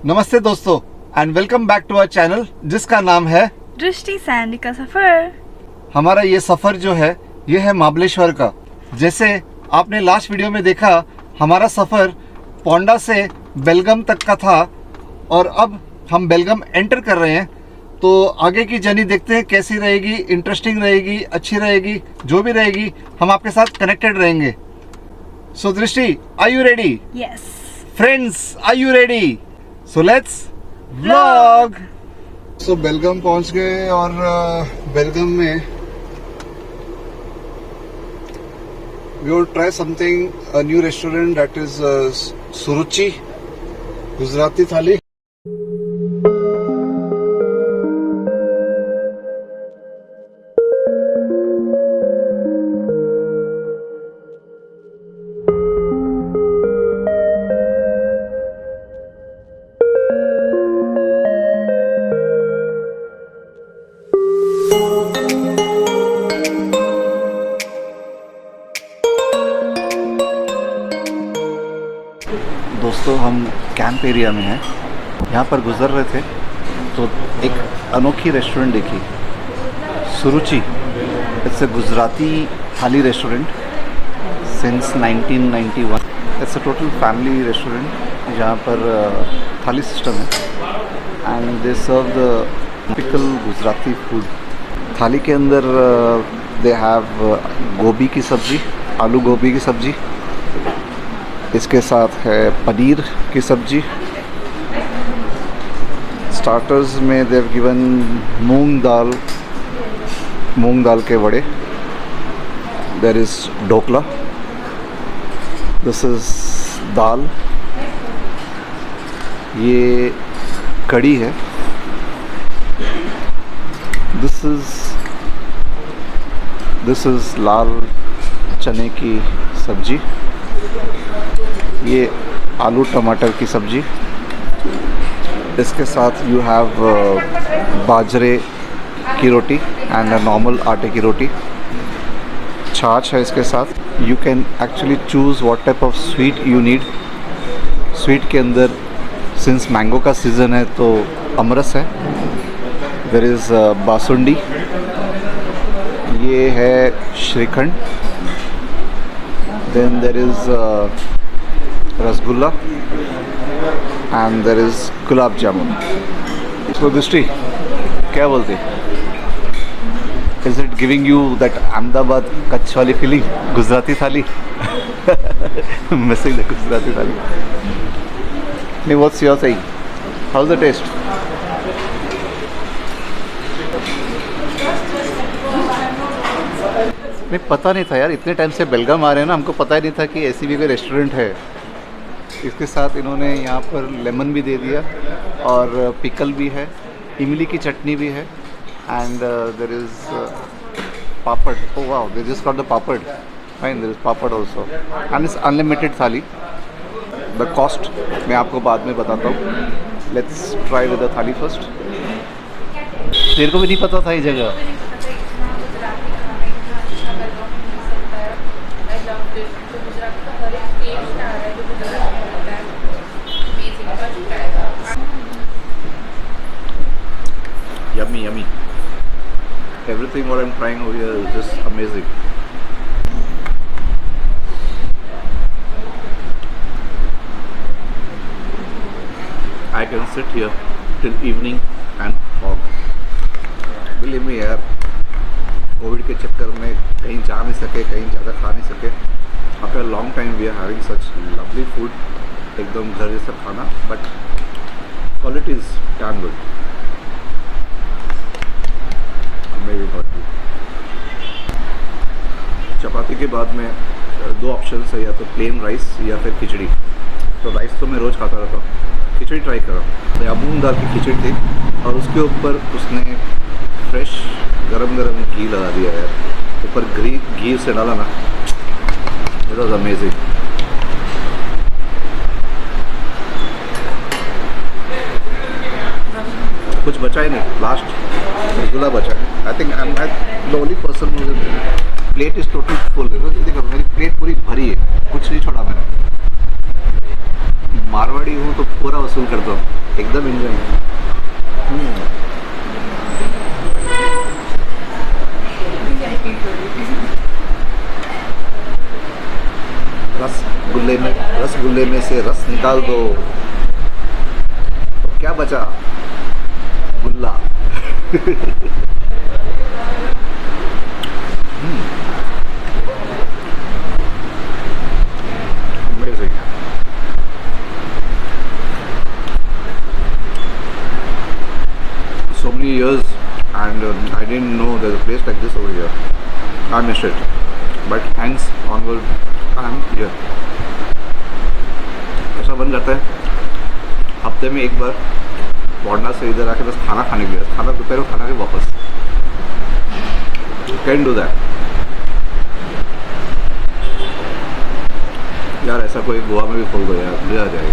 नमस्ते दोस्तों and welcome back to our channel जिसका नाम है दृष्टि सैंडी का सफर। हमारा ये सफ़र जो है ये है महाबलेश्वर का। जैसे आपने लास्ट वीडियो में देखा हमारा सफ़र पोंडा से बेलगम तक का था और अब हम बेलगम एंटर कर रहे हैं। तो आगे की जर्नी देखते हैं कैसी रहेगी, इंटरेस्टिंग रहेगी, अच्छी रहेगी, जो भी रहेगी हम आपके साथ कनेक्टेड रहेंगे। So Drishti, are you ready? Yes friends, are you ready? So let's vlog. So Belgaum पहुंच गए और बेलगम में we will try something, a new restaurant that is सुरुचि गुजराती थाली। दोस्तों हम कैंप एरिया में हैं, यहाँ पर गुजर रहे थे तो एक अनोखी रेस्टोरेंट देखी, सुरुचि। It's a Gujarati thali restaurant since 1991। It's a total family restaurant जहाँ पर थाली सिस्टम है and they serve the typical Gujarati food. Thali के अंदर दे हैव गोभी की सब्ज़ी, आलू गोभी की सब्ज़ी, इसके साथ है पनीर की सब्जी। स्टार्टर्स में देव गिवन मूंग दाल के वड़े। There is dhokla, this is dal, ये कड़ी है, दिस इज़ लाल चने की सब्जी, ये आलू टमाटर की सब्जी। इसके साथ यू हैव बाजरे की रोटी एंड अ नॉर्मल आटे की रोटी। छाछ है इसके साथ। You can actually choose what type of sweet you need. Sweet के अंदर सिंस मैंगो का सीज़न है तो अमरस है। देयर इज़ बासुंडी, ये है shrikhand, then there is rasgulla and there is gulab jamun. तो दृष्टि क्या बोलते, is it giving you that Ahmedabad Kutch वाली feeling, Gujarati thali? Missing the Gujarati thali. नहीं, what's your saying, how is the taste? नहीं, पता नहीं था यार, इतने टाइम से बेलगाम आ रहे हैं ना, हमको पता ही नहीं था कि ऐसी भी कोई रेस्टोरेंट है। इसके साथ इन्होंने यहाँ पर लेमन भी दे दिया और पिकल भी है, इमली की चटनी भी है and there is papad. Oh wow, they just got the papad, fine, there is papad also and it's unlimited thali. The cost मैं आपको बाद में बताता हूँ। Let's try with the thali first. तेरे को भी नहीं पता था ये जगह? Yummy, yummy. Everything what I'm trying over here is just amazing. I can sit here till evening and talk. Believe me यार, कोविड के चक्कर में कहीं जा नहीं सके, कहीं ज़्यादा खा नहीं सके। After a long time we are having such lovely food, एकदम घर जैसा खाना, but quality is damn good. चपाती के बाद में दो ऑप्शंस है, या तो प्लेन राइस या फिर खिचड़ी। तो राइस तो मैं रोज़ खाता रहता हूँ, खिचड़ी ट्राई करा। तो मूंग दाल की खिचड़ी थी और उसके ऊपर उसने फ्रेश गरम घी लगा दिया यार, ऊपर घी से डाला ना, इट वॉज अमेजिंग। कुछ बचा ही नहीं, लास्ट रसगुल्ला बचा है। I think I am the only person who plate is total full. देखो मेरी प्लेट पूरी भरी है, कुछ नहीं छोड़ा मैंने। मारवाड़ी हूँ तो पूरा वसूल करता हूँ, एकदम एंजॉय। रसगुल्ले में से रस निकाल दो तो क्या बचा? गुल्ला। Amazing. So many years and I didn't know there's a place like this over here. I missed it, but thanks onward I'm here. ऐसा बन जाता है हफ्ते में एक बार वारणा से इधर आके बस खाना खाने के लिए, खाना दोपहर को खाना के वापस। कैन डू दैट यार, ऐसा कोई गोवा में भी खोल दो यार, मजा आ जाएगा।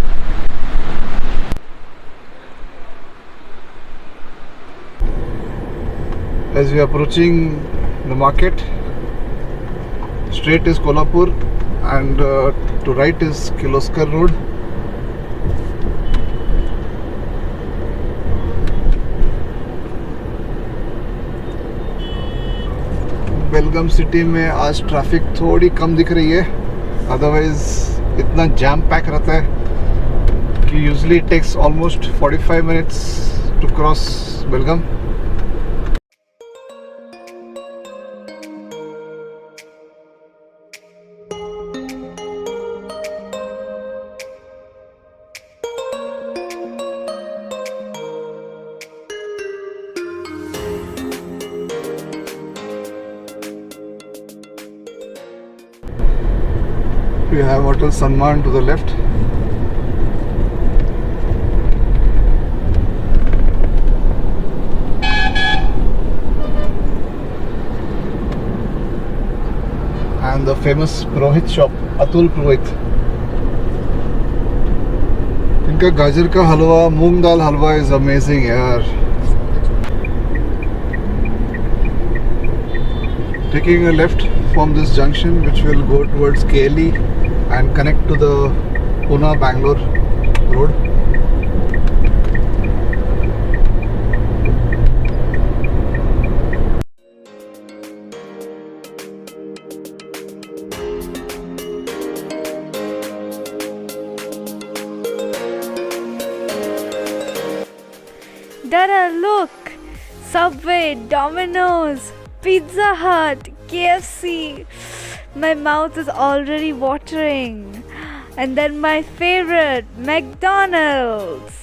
As we are approaching the market, straight is Kolhapur and to right is Kirloskar Road. Belgaum city में आज ट्रैफिक थोड़ी कम दिख रही है, अदरवाइज इतना जैम पैक रहता है कि usually it takes almost 45 minutes to cross Belgaum. We have Hotel Sanman to the left. And the famous Purohit shop, Atul Purohit. इनका गाजर का हलवा, मूंग दाल हलवा is amazing यार. Taking a left from this junction, which will go towards KLE and connect to the Pune Bangalore road. Dada, look! Subway, Domino's, Pizza Hut, KFC. My mouth is already watering. And then my favorite, McDonald's.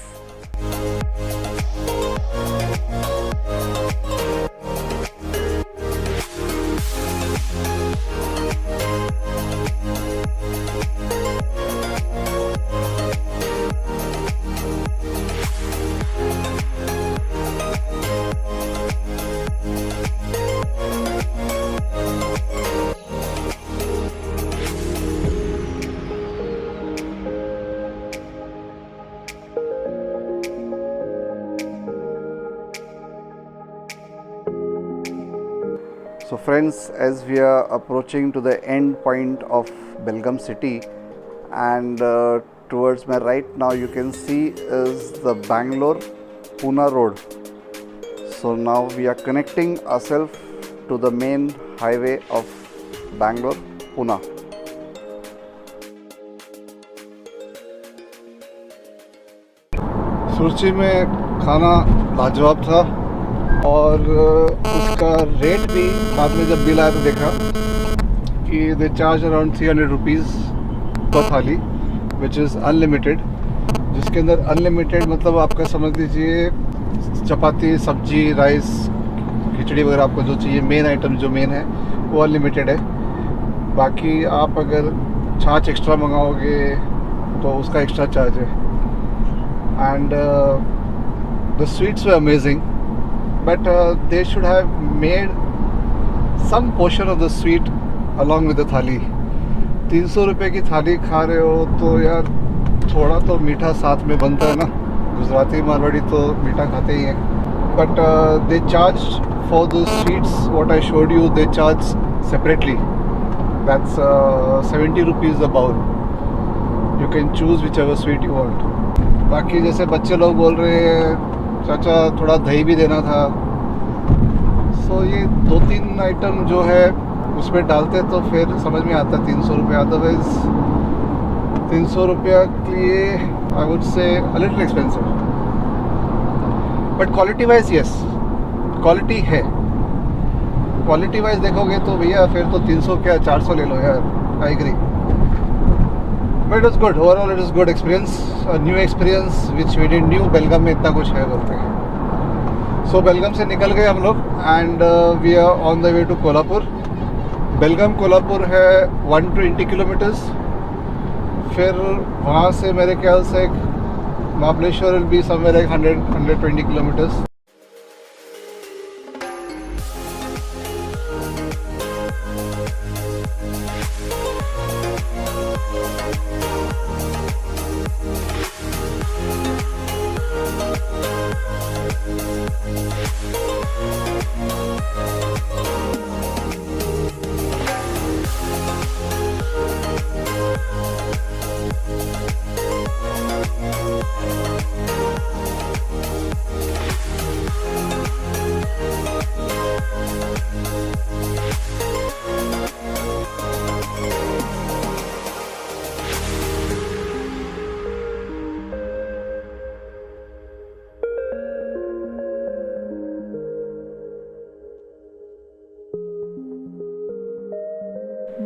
So friends, as we are approaching to the end point of Belgaum city, and towards my right now you can see is the Bangalore-Pune road. So now we are connecting ourselves to the main highway of Bangalore-Pune. सुरुचि में खाना लाजवाब था और उसका rate भी बाद में जब बिल आया तो देखा कि दे चार्ज अराउंड 300 रुपीज़ पर थाली, विच इज़ अनलिमिटेड। जिसके अंदर अनलिमिटेड मतलब आपका समझ लीजिए चपाती, सब्जी, राइस, खिचड़ी वगैरह आपको जो चाहिए, मेन आइटम जो मेन है वो अनलिमिटेड है। बाकी आप अगर छाछ एक्स्ट्रा मंगाओगे तो उसका एक्स्ट्रा चार्ज है। And the sweets were amazing, but they should have made some portion of the sweet along with the थाली। 300 रुपये की थाली खा रहे हो तो यार थोड़ा तो मीठा साथ में बनता है ना। गुजराती मारवाड़ी तो मीठा खाते ही हैं। But they charge for the sweets what I showed you, they charge separately. That's 70 rupees a bowl, you can choose which ever sweet you want. बाकी जैसे बच्चे लोग बोल रहे हैं चाचा थोड़ा दही भी देना था, सो ये 2-3 आइटम जो है उसमें डालते तो फिर समझ में आता 300 रुपये। अदरवाइज 300 रुपया के लिए I would say a little expensive, but quality wise yes, quality है। क्वालिटी वाइज देखोगे तो भैया फिर तो 300 क्या 400 ले लो यार, I agree. But it is good, overall it is good experience, new experience which we didn't knew. Belgaum में इतना कुछ है बोलते हैं। सो बेलगाम से निकल गए हम लोग and we are on the way to Kolhapur. Belgaum Kolhapur है 120 किलोमीटर्स। फिर वहाँ से मेरे ख्याल से Mahabaleshwar will be somewhere like 100-120 kilometres.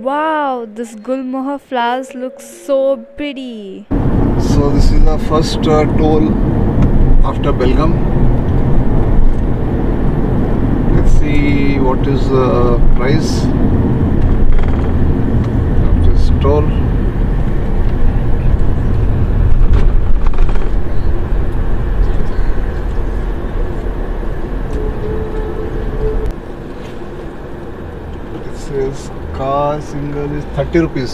Wow, this Gulmohar flowers look so pretty. So this is the first toll after Belgaum. Let's see what is the price of this toll. This is car single is 30 rupees.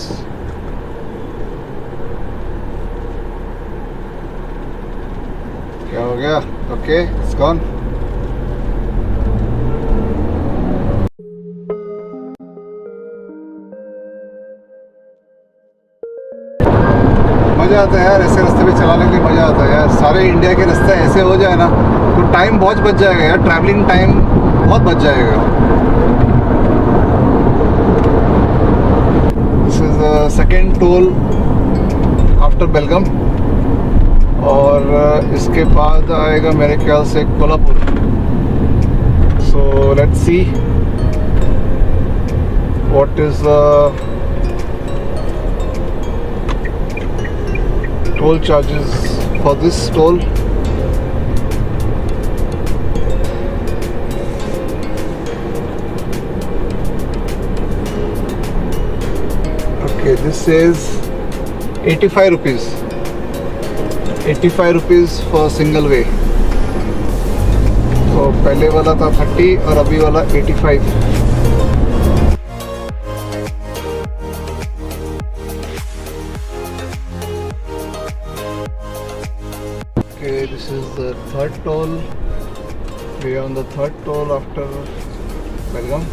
क्या हो गया? Okay, it's gone. मज़ा आता है यार, ऐसे रास्ते पे चलाने के लिए मज़ा आता है यार। सारे इंडिया के रास्ते ऐसे हो जाए ना तो टाइम बहुत बच जाएगा यार, ट्रैवलिंग टाइम बहुत बच जाएगा। This is the second toll after Belgaum और इसके बाद आएगा मेरे ख्याल से Kolhapur. So let's see what is the toll charges for this toll. Okay, this is 85 rupees. 85 rupees for single way. तो पहले वाला था 30 और अभी वाला 85. Okay, this is the third toll. We are on the third toll after Belgaum.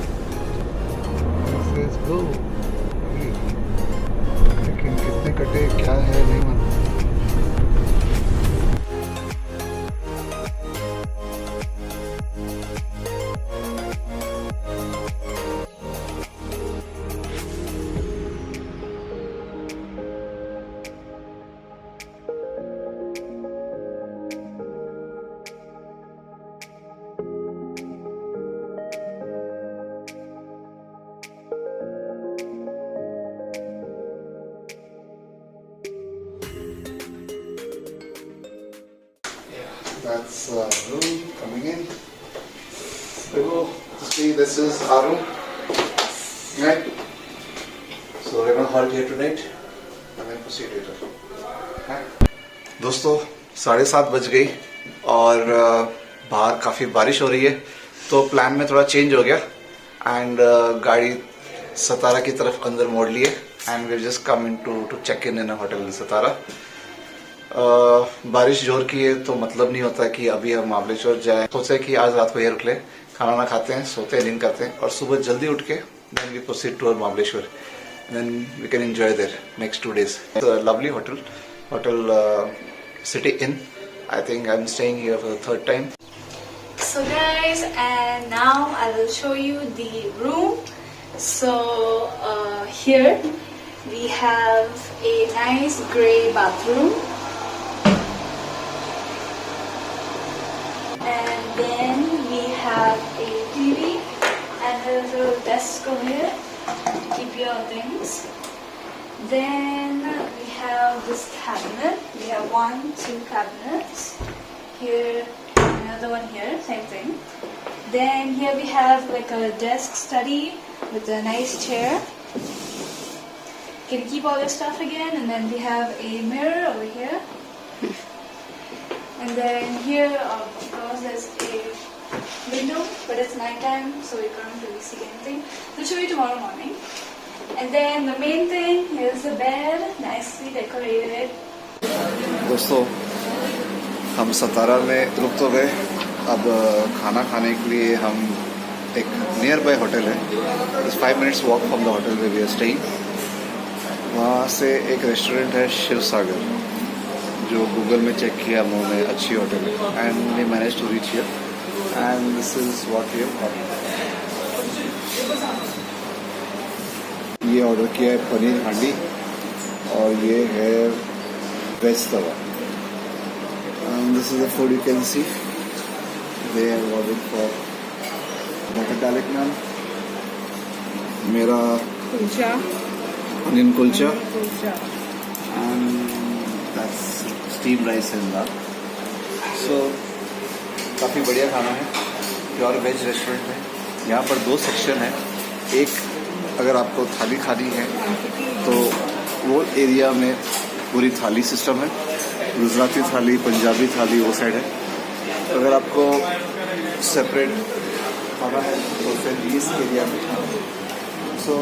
This is go. लेकिन कितने कटे क्या है नहीं मालूम। That's room coming in. So see, this is our room. Right. So we're gonna halt here tonight and then proceed later. Right. दोस्तों 7:30 बज गई और बाहर काफ़ी बारिश हो रही है, तो प्लान में थोड़ा चेंज हो गया एंड गाड़ी सतारा की तरफ अंदर मोड़ लिए and we just come in to check in a hotel in Satara. बारिश जोर की है तो मतलब नहीं होता कि अभी हम महाबलेश्वर जाए। सोचे कि आज रात को ये रुक ले, खाना ना खाते हैं, सोते हैं, नींद करते हैं और सुबह जल्दी उठ के then we proceed to Mahabaleshwar. then we can enjoy there next 2 days. It's a lovely hotel City Inn. I think I'm staying here for the third time. So guys, and now I will show you the room. So here we have a nice grey bathroom, and then we have a TV and a little desk over here to keep your things. Then we have this cabinet. We have 1, 2 cabinets here, another one here, same thing. Then here we have like a desk study with a nice chair. Can keep all your stuff again. And then we have a mirror over here. And then here, of course, there's a window, but it's night time, so you can't really see anything. I'll show you tomorrow morning. And then the main thing is the bed, nicely decorated. दोस्तों, हम सतारा में रुक तो गए. अब खाना खाने के लिए हम एक नियर बाय होटल है, 5 minutes walk from the hotel where we are staying. वहाँ से एक रेस्टोरेंट है शिव सागर, जो गूगल में चेक किया हमने, अच्छी होटल है. And we manage to reach here and this is what we have. ये ऑर्डर किया है पनीर हांडी और ये है veg tawa. This is the food you can see. They have ordered for butter garlic naan, मेरा kulcha, onion kulcha, and that's steam rice and dal. सो काफ़ी बढ़िया खाना है, प्योर वेज रेस्टोरेंट है. यहाँ पर 2 सेक्शन है. एक अगर आपको थाली खानी है तो वो एरिया में पूरी थाली सिस्टम है, गुजराती थाली, पंजाबी थाली वो साइड है. अगर आपको सेपरेट खाना है तो फिर इस एरिया में. So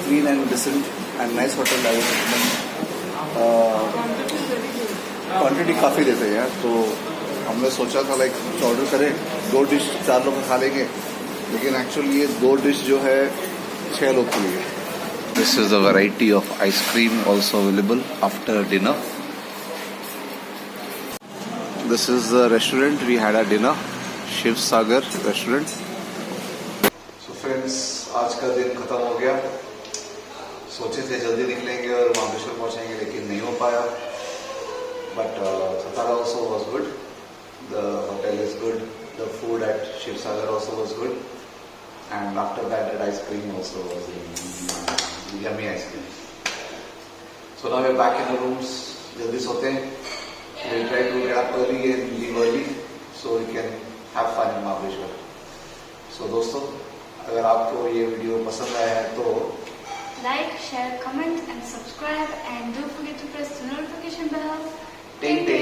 clean and decent and nice hotel. आई क्वान्टिटी काफ़ी देते हैं यार, तो हमने सोचा था लाइक कुछ ऑर्डर करें, 2 डिश 4 लोग खा लेंगे, लेकिन एक्चुअली ये 2 डिश जो है 6 लोग के लिए. This is the variety of ice cream also available after dinner. This is the restaurant we had a dinner, Shiv Sagar restaurant. So friends, आज का दिन खत्म हो गया. सोचे थे जल्दी निकलेंगे और महाबलेश्वर पहुंचेंगे, लेकिन नहीं हो पाया. But Satara also was good. The hotel is good. The food at Shiv Sagar also was good. And after that, that ice cream also was yummy ice cream. So now we're back in our rooms. Jaldi sote hain. We'll try to get up early and leave early so we can have fun in Mahabaleshwar. So दोस्तों, अगर आपको ये video पसंद आया है तो like, share, comment and subscribe, and don't forget to press the notification bell. Ting ting.